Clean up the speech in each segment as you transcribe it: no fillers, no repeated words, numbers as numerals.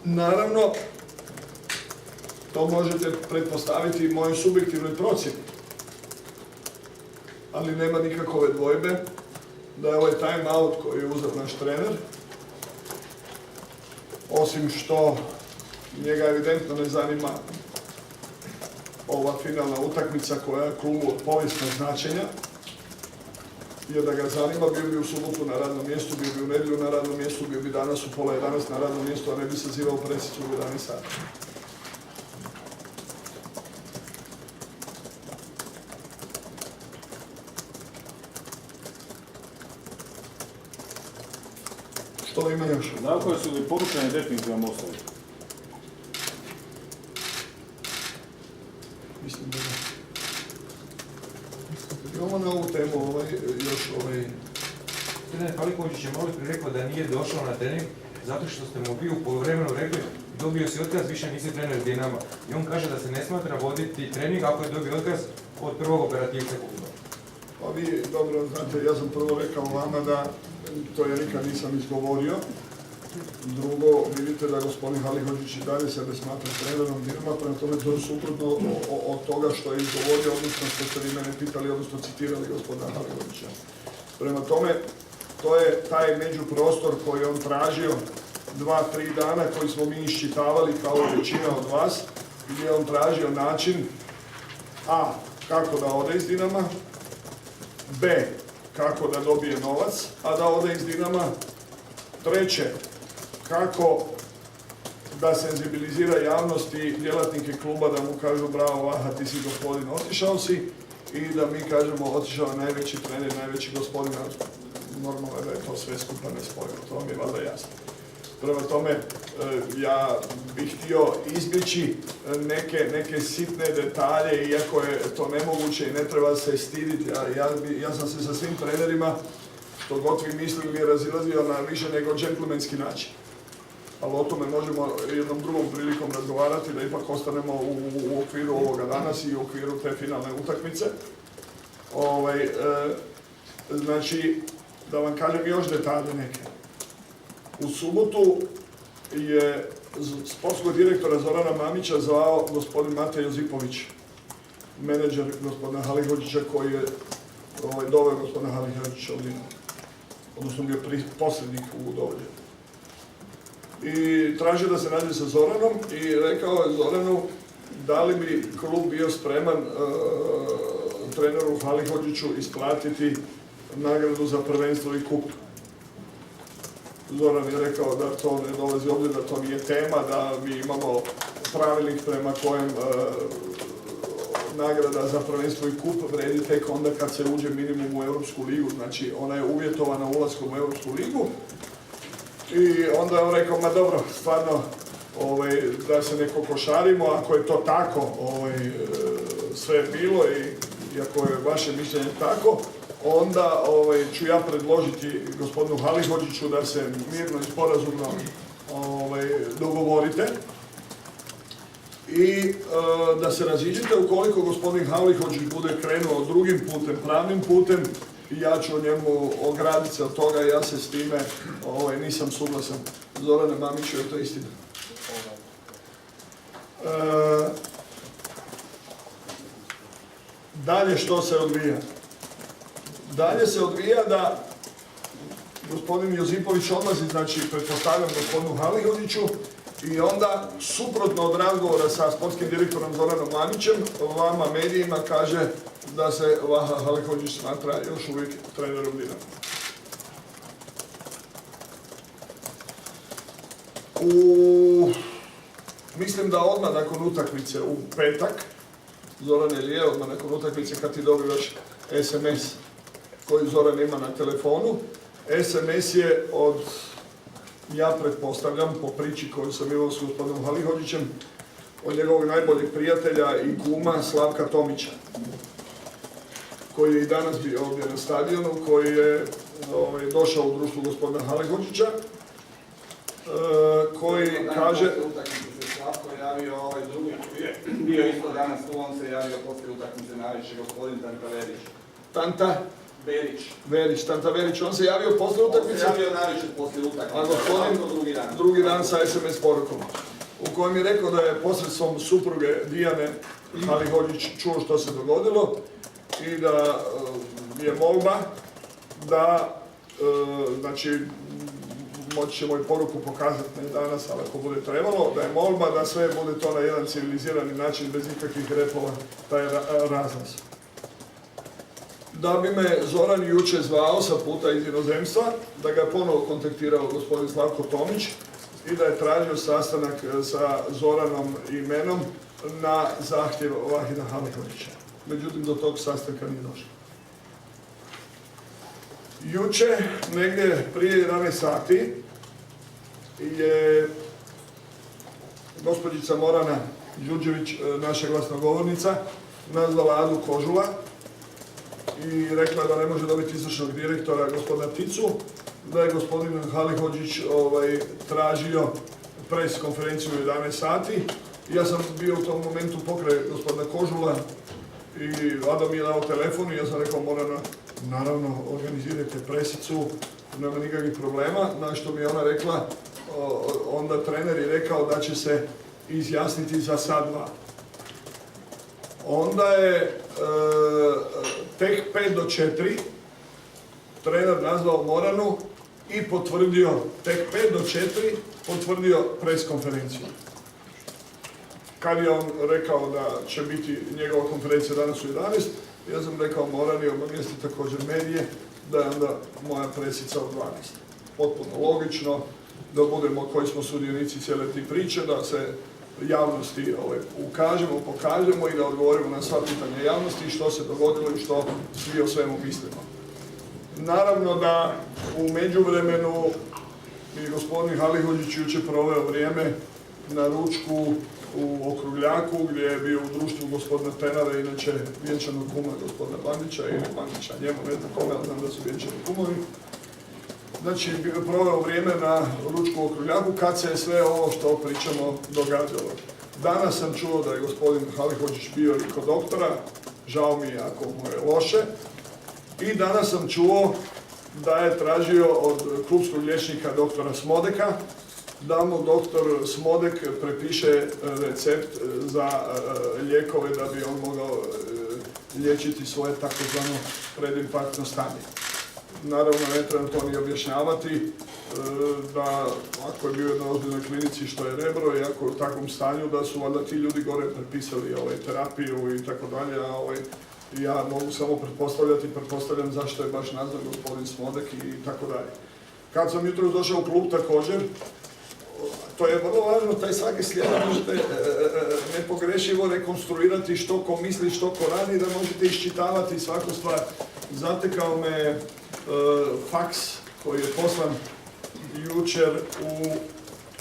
Naravno, to možete pretpostaviti mojoj subjektivnoj procjeni, ali nema nikakove dvojbe da je ovaj time out koji je uzeo naš trener, osim što njega evidentno ne zanima ova finalna utakmica koja je klubu od povijesnog značenja, jer da ga zanima bio bi u subotu na radnom mjestu, bio bi u nedjelju na radnom mjestu, bio bi danas u 10:30 na radnom mjestu, a ne bi sazivao presicu u 11 sati. Što ima još? Nakon su li poručene definitivno Mostovi? Mislim da ne. Imamo na ovu temu još Trener Haliković je malo prije rekao da nije došao na trening zato što ste mu vi u poluvremenu rekli dobio si otkaz, više nisi trener Dinama. I on kaže da se ne smatra voditi trening ako je dobio otkaz od prvog operativca kluba. Pa vi dobro znate, ja sam prvo rekao vama da to ja nikad nisam izgovorio. Drugo, vidite da gospodin Halihođić i dalje sebe smatra trenerom Dinama, prema tome to je suprotno od toga što je izgovorio, odnosno što ste vi mene pitali, odnosno citirali gospodina Halihođića. Prema tome, to je taj međuprostor koji je on tražio 2-3 dana koji smo mi iščitavali kao većina od vas, gdje je on tražio način A. Kako da ode iz Dinama, B. Kako da dobije novac, a da ode iz Dinama. Treće, kako da senzibilizira javnost i djelatnike kluba da mu kažu bravo Vaha, ti si gospodin, otišao si, i da mi kažemo otišao je najveći trener, najveći gospodin, normalno je da je to sve skupa nespojeno, to vam je valjda jasno. Prema tome, ja bih htio izbjeći neke sitne detalje, iako je to nemoguće i ne treba se stiditi. Ja sam se sa svim trenerima, što god vi mislili, razilazio na više nego džentlmenski način. Ali o tome možemo jednom drugom prilikom razgovarati, da ipak ostanemo u okviru ovoga danas i u okviru te finalne utakmice. Znači, da vam kažem još detalje neke. U subotu je sportskog direktora Zorana Mamića zvao gospodin Matej Josipović, menadžer gospodina Halihođića, koji je doveo gospodina Halihođića od Dinama. Odnosno bio posrednik u dovođenju. I tražio da se nađe sa Zoranom i rekao je Zoranu da li bi klub bio spreman treneru Halihođiću isplatiti nagradu za prvenstvo i kup. Zoran je rekao da to ne dolazi ovdje, da to nije tema, da mi imamo pravilnik prema kojem nagrada za prvenstvo i kup vredi tek onda kad se uđe minimum u Europsku ligu, znači ona je uvjetovana ulaskom u Europsku ligu. I onda je on rekao, ma dobro, stvarno, da se ne kokošarimo, ako je to tako sve bilo i ako je vaše mišljenje tako, onda ću ja predložiti gospodinu Halihođiću da se mirno i sporazumno dogovorite i da se raziđete. Ukoliko gospodin Halihođić bude krenuo drugim putem, pravnim putem, ja ću o njemu ograditi se od toga, ja se s time nisam suglasan. Zorane Mamiću, je to istina. Dalje što se odvija? Dalje se odvija da gospodin Josipović odlazi, znači pretpostavljam gospodinu Halihođiću, i onda suprotno od razgovora sa sportskim direktorom Zoranom Mamićem, vama medijima kaže da se Vaha Halihođić smatra još uvijek trenerom Dinama. Mislim da odmah nakon utakmice u petak, Zoran je odmah nakon utakmice kad ti dobivaš SMS koji Zoran ima na telefonu, SMS je od, ja pretpostavljam, po priči koju sam imao s gospodinom Halihođićem, od njegovog najboljeg prijatelja i kuma Slavka Tomića, koji je i danas bio ovdje na stadionu, koji je došao u društvu gospodina Halihođića, koji kaže... Slavko je javio drugi, bio isto danas tu, on se javio poslije utakmice najviše, gospodin Tanta Verić. Tanta? Berić. Tanta Verić, on se javio poslije On se utakmice, javio navečer poslije utakmice. a gospodin drugi dan sa SMS porukom, u kojem je rekao da je posredstvom supruge Dijane Halihođić čuo što se dogodilo i da je molba da, znači, moći ćemo i poruku pokazati ne danas, ali ako bude trebalo, da je molba da sve bude to na jedan civilizirani način, bez ikakvih repova, taj razlaz. Da bi me Zoran jučer zvao sa puta iz inozemstva, da ga je ponovo kontaktirao gospodin Slavko Tomić i da je tražio sastanak sa Zoranom i menom na zahtjev Vahida Halihođića. Međutim, do tog sastanka nije došlo. Juče, negdje prije 11 sati, je gospođica Morana Đurđević, naša glasnogovornica, nazvala Adu Kožula i rekla da ne može dobiti izvršnog direktora gospodina Ticu, da je gospodin Halihođić tražio pres konferenciju u 11 sati. Ja sam bio u tom momentu pokraj gospodina Kožula i Ada mi je dao telefon i ja sam rekao Morana, naravno organizirajte presicu, nema nikakvih problema, na što mi je ona rekla, onda trener je rekao da će se izjasniti za sat 2. Onda je tek 5 do 4 trener nazvao Moranu i potvrdio, tek 5 do 4 potvrdio pres konferenciju. Kad je on rekao da će biti njegova konferencija danas u 11, ja sam rekao Morani, obavijesti također medije, da je onda moja presica u 12. Potpuno logično, da budemo koji smo sudionici cijele ti priče, da se javnosti ukažemo, pokažemo i da odgovorimo na sva pitanja javnosti, što se dogodilo i što svi o svemu mislimo. Naravno da u međuvremenu i gospodin Halihođić jučer proveo vrijeme na ručku u Okrugljaku, gdje je bio u društvu gospodina Tenara, inače vjenčanog kuma gospodina Bandića ili Bandića njemu, ne znam kome, ali znam da su vjenčani kumovi. Znači, proveo vrijeme na ručku u Okrugljaku kad se je sve ovo što pričamo događalo. Danas sam čuo da je gospodin Halihođić bio i kod doktora, žao mi je ako mu je loše. I danas sam čuo da je tražio od klubskog liječnika doktora Smodeka da mu doktor Smodek prepiše recept za lijekove da bi on mogao liječiti svoje takozvano predinfarktno stanje. Naravno, ne treba to ni objašnjavati da ako je bio u jednoj ozbiljnoj klinici što je Rebro i ako je u takvom stanju da su valjda ti ljudi gore prepisali terapiju i tako dalje, a ja mogu samo pretpostavljam zašto je baš nazvan gospodin Smodek i tako dalje. Kad sam jutro došao u klub također, to je vrlo važno, taj svaki slijed možete nepogrešivo rekonstruirati što ko misli, što ko radi, da možete iščitavati svaku stvar. Zatekao me faks koji je poslan jučer u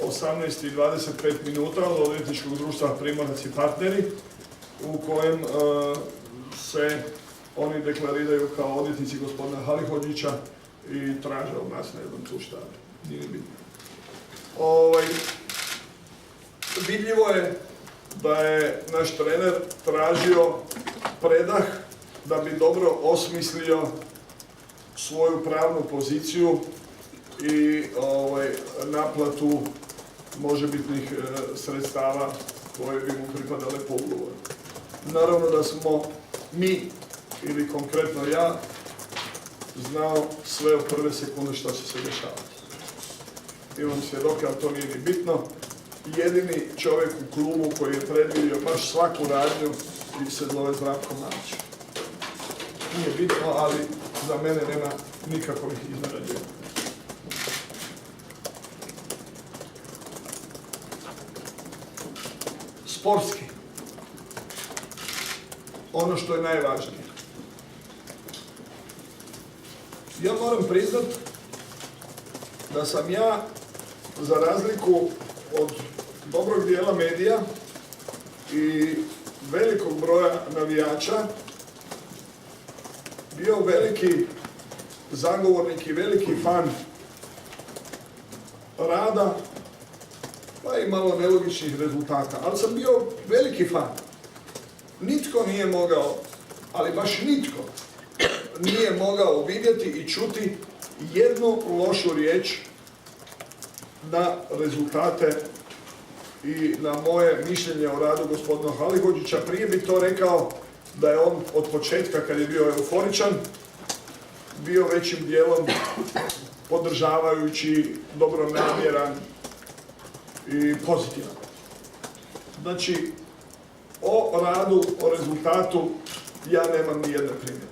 18:25 minuta od odvjetničkog društva Primorac i partneri, u kojem se oni deklariraju kao odvjetnici gospodina Halihođića i traže od nas, ne znam tu šta, nije bitno. Vidljivo je da je naš trener tražio predah da bi dobro osmislio svoju pravnu poziciju i naplatu možebitnih sredstava koje bi mu pripadale po ugovoru. Naravno da smo mi, ili konkretno ja, znao sve od prve sekunde što će se dešavati. Imam svjedoke, ali to nije ni bitno. Jedini čovjek u klubu koji je predvidio baš svaku radnju se zove Zdravko Mamić. Nije bitno, ali za mene nema nikakvih iznenađenja. Sportski. Ono što je najvažnije. Ja moram priznat da sam ja, za razliku od dobrog dijela medija i velikog broja navijača, bio veliki zagovornik i veliki fan rada, pa i malo nelogičnih rezultata, ali sam bio veliki fan. Nitko nije mogao, ali baš nitko, nije mogao vidjeti i čuti jednu lošu riječ na rezultate i na moje mišljenje o radu gospodina Halihođića. Prije bi to rekao da je on od početka, kad je bio euforičan, bio većim dijelom podržavajući, dobronamjeran i pozitivan. Znači, o radu, o rezultatu ja nemam ni jedne primjedbe.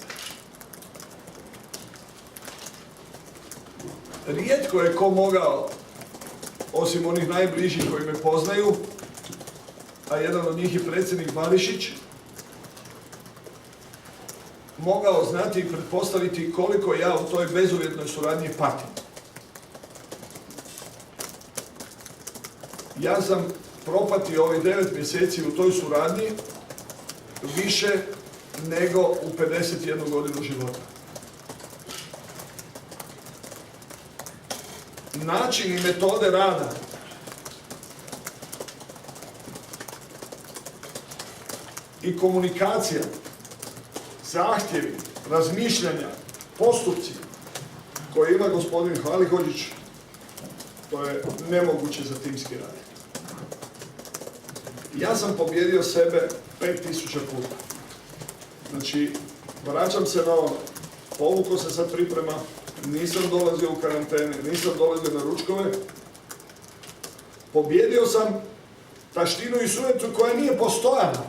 Rijetko je ko mogao, osim onih najbližih koji me poznaju, a jedan od njih je predsjednik Barišić, mogao znati i pretpostaviti koliko ja u toj bezuvjetnoj suradnji patim. Ja sam propatio ovih 9 mjeseci u toj suradnji više nego u 51 godinu života. Način i metode rada i komunikacija, zahtjevi, razmišljanja, postupci koje ima gospodin Halihođić, to je nemoguće za timski rad. Ja sam pobjedio sebe 5000 puta. Znači, vraćam se na ono, povukao se sad priprema, nisam dolazio u karantene, nisam dolazio na ručkove. Pobjedio sam taštinu i sujetu koja nije postojala.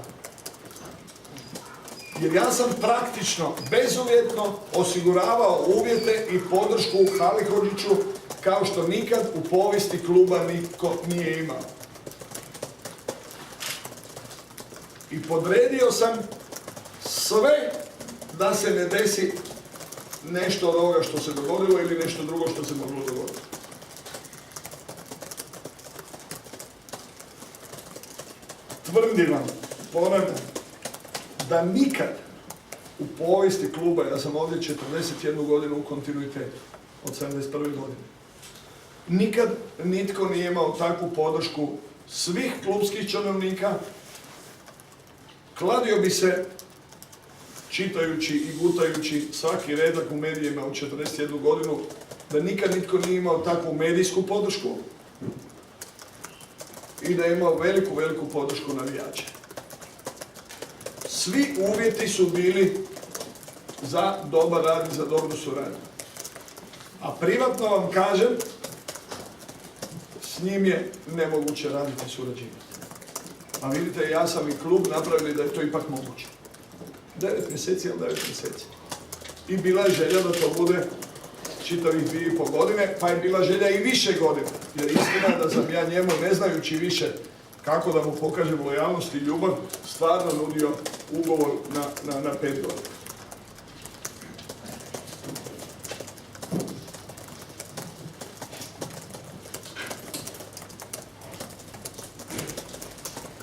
Jer ja sam praktično, bezuvjetno osiguravao uvjete i podršku Halihođiću kao što nikad u povijesti kluba nitko nije imao. I podredio sam sve da se ne desi nešto od ovoga što se dogodilo ili nešto drugo što se moglo dogoditi. Tvrdim vam, ponavljam, da nikad u povijesti kluba, ja sam ovdje 41 godinu u kontinuitetu, od 71. godine, nikad nitko nije imao takvu podršku svih klubskih činovnika. Kladio bi se, čitajući i gutajući svaki redak u medijima u 41 godinu, da nikad nitko nije imao takvu medijsku podršku i da je imao veliku, veliku podršku navijača. Svi uvjeti su bili za dobar rad i za dobru suradnju. A privatno vam kažem, s njim je nemoguće raditi i surađivati. A vidite, ja sam i klub napravili da je to ipak moguće. 9 mjeseci ili 9 mjeseci. I bila je želja da to bude čitavih 2,5 godine, pa je bila želja i više godina. Jer istina da sam ja njemu, ne znajući više kako da mu pokažem lojalnost i ljubav, stvarno nudio ugovor na 5 godina.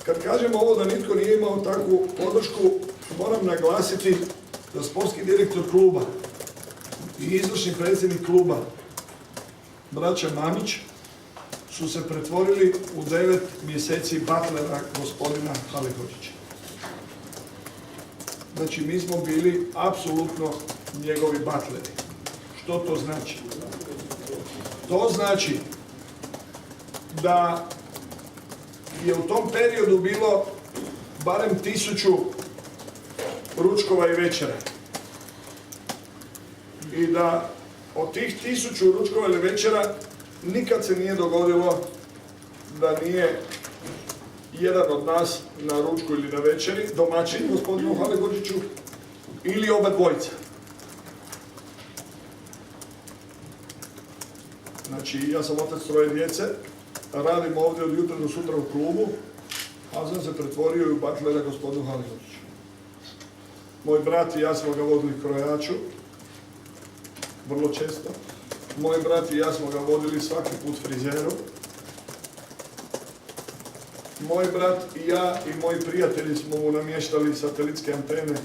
Kad kažem ovo da nitko nije imao takvu podršku, moram naglasiti da sportski direktor kluba i izvršni predsjednik kluba, braća Mamić, su se pretvorili u 9 mjeseci butlera gospodina Halihođića. Znači, mi smo bili apsolutno njegovi butleri. Što to znači? To znači da je u tom periodu bilo barem 1000 ručkova i večera. I da od tih 1000 ručkova ili večera nikad se nije dogodilo da nije jedan od nas na ručku ili na večeri, domaćin gospodinu Halihođiću, ili oba dvojica. Znači, ja sam otac 3 djece, radim ovdje od jutra do sutra u klubu, a sam se pretvorio i u butlera gospodinu Halihođiću. Moj brat i ja smo ga vodili krojaču, vrlo često. Moj brat i ja smo ga vodili svaki put frizeru. Moj brat i ja i moji prijatelji smo mu namještali satelitske antene